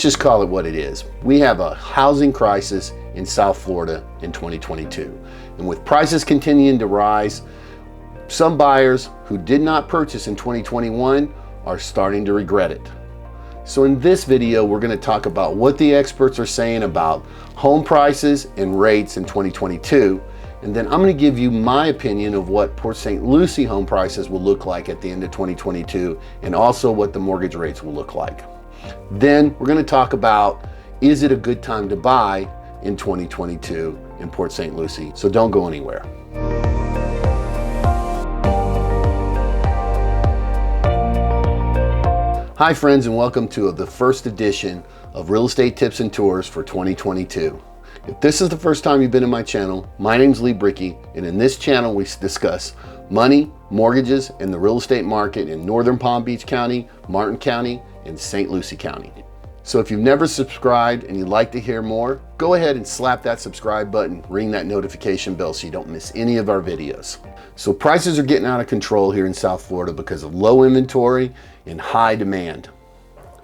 Just call it what it is. We have a housing crisis in South Florida in 2022. And with prices continuing to rise, some buyers who did not purchase in 2021 are starting to regret it. So in this video, we're going to talk about what the experts are saying about home prices and rates in 2022. And then I'm going to give you my opinion of what Port St Lucie home prices will look like at the end of 2022, and also what the mortgage rates will look like. Then we're going to talk about, is it a good time to buy in 2022 in Port St Lucie? So don't go anywhere. Hi friends, and welcome to the first edition of Real Estate Tips and Tours for 2022. If this is the first time you've been in my channel, my name's Lee Brickey, and in this channel we discuss money, mortgages, and the real estate market in Northern Palm Beach County, Martin County, and St. Lucie County. So if you've never subscribed and you'd like to hear more, go ahead and slap that subscribe button, ring that notification bell so you don't miss any of our videos. So prices are getting out of control here in South Florida because of low inventory and high demand.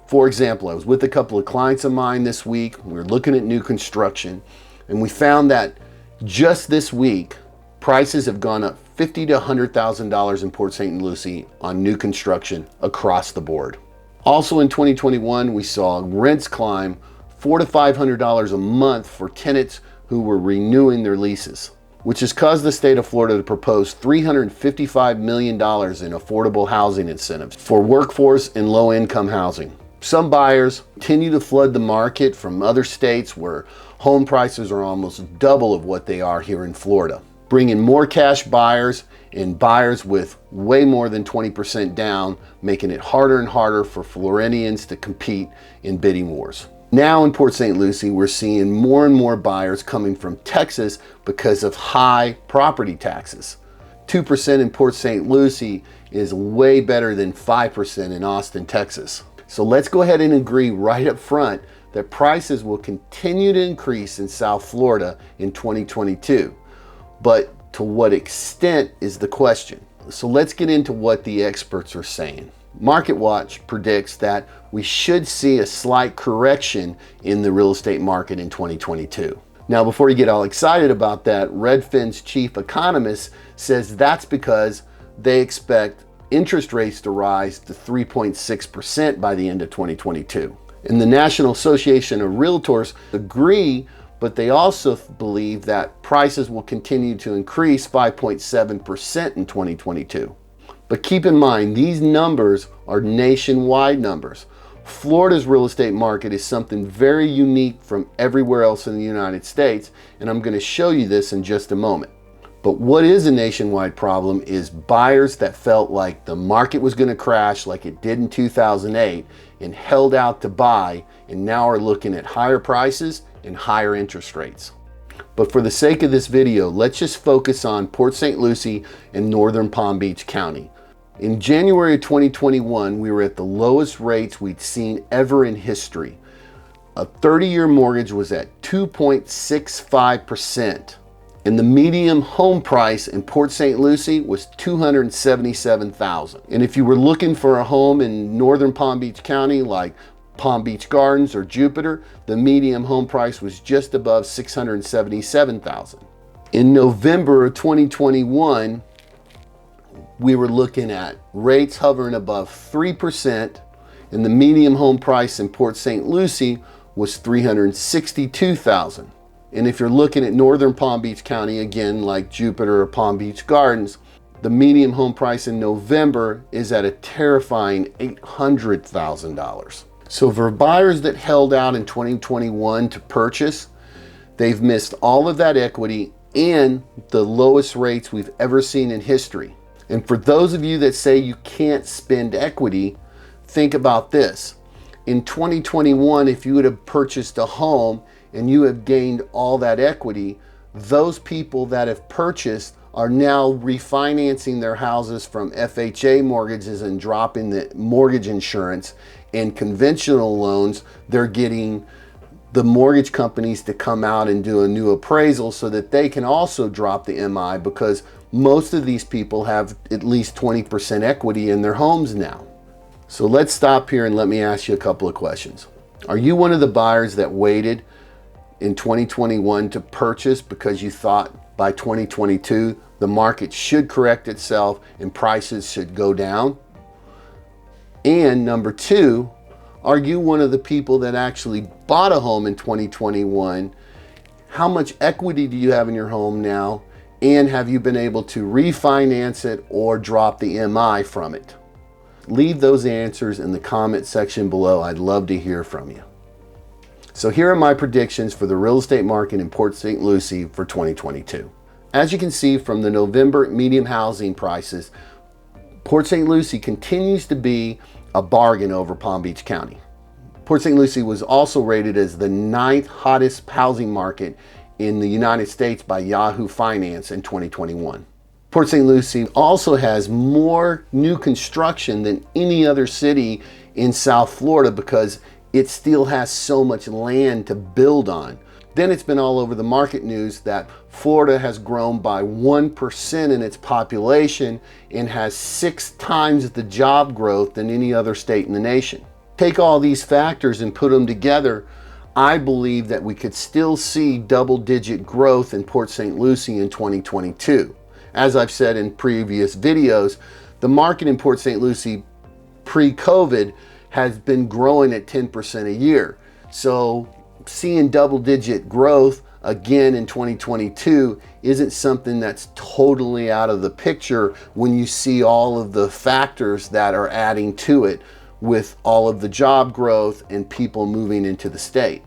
For example, I was with a couple of clients of mine this week. We were looking at new construction, and we found that just this week, prices have gone up $50,000 to $100,000 in Port St Lucie on new construction across the board. Also in 2021, we saw rents climb $400 to $500 a month for tenants who were renewing their leases, which has caused the state of Florida to propose $355 million in affordable housing incentives for workforce and low-income housing. Some buyers continue to flood the market from other states where home prices are almost double of what they are here in Florida, bringing more cash buyers and buyers with way more than 20% down, making it harder and harder for Floridians to compete in bidding wars. Now in Port St Lucie, we're seeing more and more buyers coming from Texas because of high property taxes. 2% in Port St Lucie is way better than 5% in Austin, Texas. So let's go ahead and agree right up front that prices will continue to increase in South Florida in 2022. But to what extent is the question. So let's get into what the experts are saying. MarketWatch predicts that we should see a slight correction in the real estate market in 2022. Now, before you get all excited about that, Redfin's chief economist says that's because they expect interest rates to rise to 3.6% by the end of 2022. And the National Association of Realtors agree, but they also believe that prices will continue to increase 5.7% in 2022. But keep in mind, these numbers are nationwide numbers. Florida's real estate market is something very unique from everywhere else in the United States, and I'm going to show you this in just a moment. But what is a nationwide problem is buyers that felt like the market was going to crash like it did in 2008 and held out to buy, and now are looking at higher prices and higher interest rates. But for the sake of this video, let's just focus on Port St Lucie and Northern Palm Beach County. In January of 2021, we were at the lowest rates we'd seen ever in history. A 30-year mortgage was at 2.65%, and the median home price in Port St Lucie was $277,000. And if you were looking for a home in Northern Palm Beach County, like Palm Beach Gardens or Jupiter, the median home price was just above $677,000. In November of 2021, we were looking at rates hovering above 3%, and the median home price in Port St Lucie was $362,000. And if you're looking at Northern Palm Beach County, again, like Jupiter or Palm Beach Gardens, the median home price in November is at a terrifying $800,000. So for buyers that held out in 2021 to purchase, they've missed all of that equity and the lowest rates we've ever seen in history. And for those of you that say you can't spend equity, think about this. In 2021, if you would have purchased a home and you have gained all that equity, those people that have purchased are now refinancing their houses from FHA mortgages and dropping the mortgage insurance, and conventional loans, they're getting the mortgage companies to come out and do a new appraisal so that they can also drop the MI, because most of these people have at least 20% equity in their homes now. So let's stop here and let me ask you a couple of questions. Are you one of the buyers that waited in 2021 to purchase because you thought by 2022 the market should correct itself and prices should go down? And number two, are you one of the people that actually bought a home in 2021? How much equity do you have in your home now? And have you been able to refinance it or drop the MI from it? Leave those answers in the comment section below. I'd love to hear from you. So here are my predictions for the real estate market in Port St Lucie for 2022. As you can see from the November median housing prices, Port St Lucie continues to be a bargain over Palm Beach County. Port St Lucie was also rated as the 9th hottest housing market in the United States by Yahoo Finance in 2021. Port St Lucie also has more new construction than any other city in South Florida because it still has so much land to build on. Then it's been all over the market news that Florida has grown by 1% in its population and has 6 times the job growth than any other state in the nation. Take all these factors and put them together, I believe that we could still see double-digit growth in Port St Lucie in 2022. As I've said in previous videos, the market in Port St Lucie pre-COVID has been growing at 10% a year. So seeing double-digit growth again in 2022 isn't something that's totally out of the picture when you see all of the factors that are adding to it with all of the job growth and people moving into the state.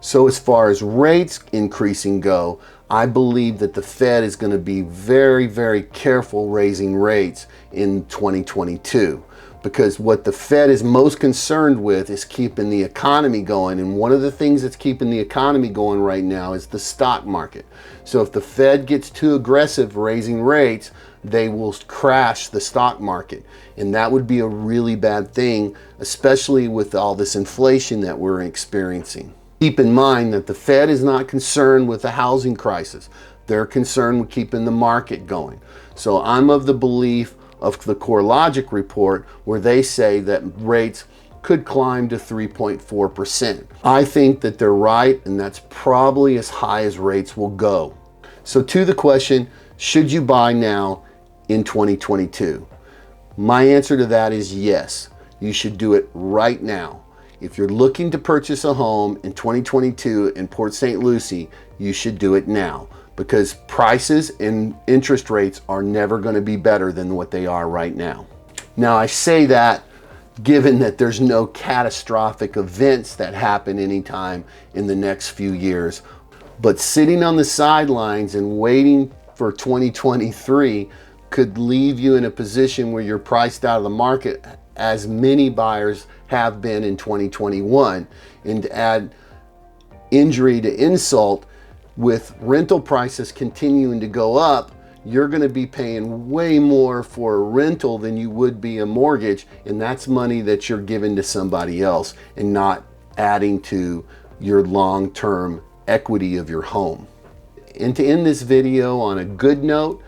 So as far as rates increasing go, I believe that the Fed is going to be very, very careful raising rates in 2022, because what the Fed is most concerned with is keeping the economy going. And one of the things that's keeping the economy going right now is the stock market. So if the Fed gets too aggressive raising rates, they will crash the stock market. And that would be a really bad thing, especially with all this inflation that we're experiencing. Keep in mind that the Fed is not concerned with the housing crisis. They're concerned with keeping the market going. So I'm of the belief of the CoreLogic report where they say that rates could climb to 3.4%. I think that they're right, and that's probably as high as rates will go. So to the question, should you buy now in 2022? My answer to that is yes. You should do it right now. If you're looking to purchase a home in 2022 in Port St Lucie, you should do it now, because prices and interest rates are never going to be better than what they are right now. Now, I say that given that there's no catastrophic events that happen anytime in the next few years, but sitting on the sidelines and waiting for 2023 could leave you in a position where you're priced out of the market, as many buyers have been in 2021. And to add injury to insult, with rental prices continuing to go up, you're going to be paying way more for a rental than you would be a mortgage, and that's money that you're giving to somebody else and not adding to your long-term equity of your home. And to end this video on a good note,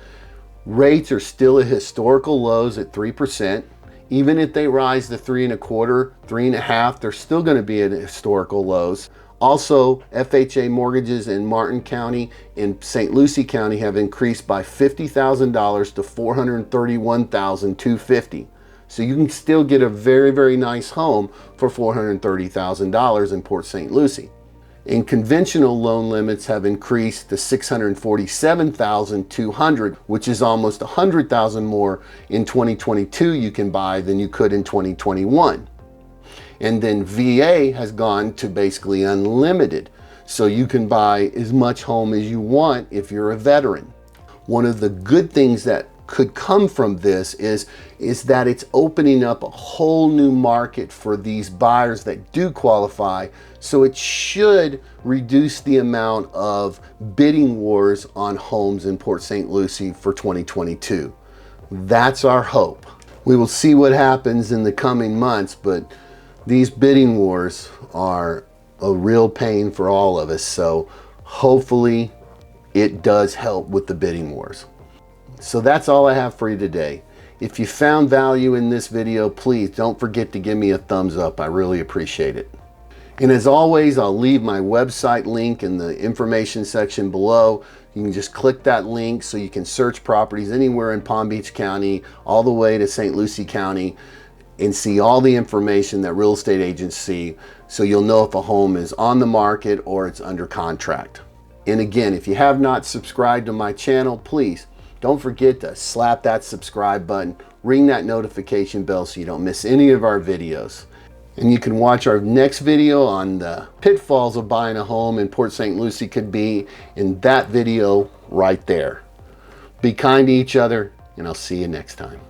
rates are still at historical lows at 3%. Even if they rise to 3.25%, 3.5%, they're still going to be at historical lows. Also, FHA mortgages in Martin County and St. Lucie County have increased by $50,000 to $431,250. So you can still get a very, very nice home for $430,000 in Port St. Lucie. And conventional loan limits have increased to $647,200, which is almost $100,000 more in 2022 you can buy than you could in 2021. And then VA has gone to basically unlimited. So you can buy as much home as you want if you're a veteran. One of the good things that could come from this is that it's opening up a whole new market for these buyers that do qualify. So it should reduce the amount of bidding wars on homes in Port St. Lucie for 2022. That's our hope. We will see what happens in the coming months, but these bidding wars are a real pain for all of us. So hopefully it does help with the bidding wars. So that's all I have for you today. If you found value in this video, please don't forget to give me a thumbs up. I really appreciate it. And as always, I'll leave my website link in the information section below. You can just click that link so you can search properties anywhere in Palm Beach County, all the way to St. Lucie County, and see all the information that real estate agents see, so you'll know if a home is on the market or it's under contract. And again, if you have not subscribed to my channel, please don't forget to slap that subscribe button, ring that notification bell so you don't miss any of our videos. And you can watch our next video on the pitfalls of buying a home in Port St. Lucie could be in that video right there. Be kind to each other, and I'll see you next time.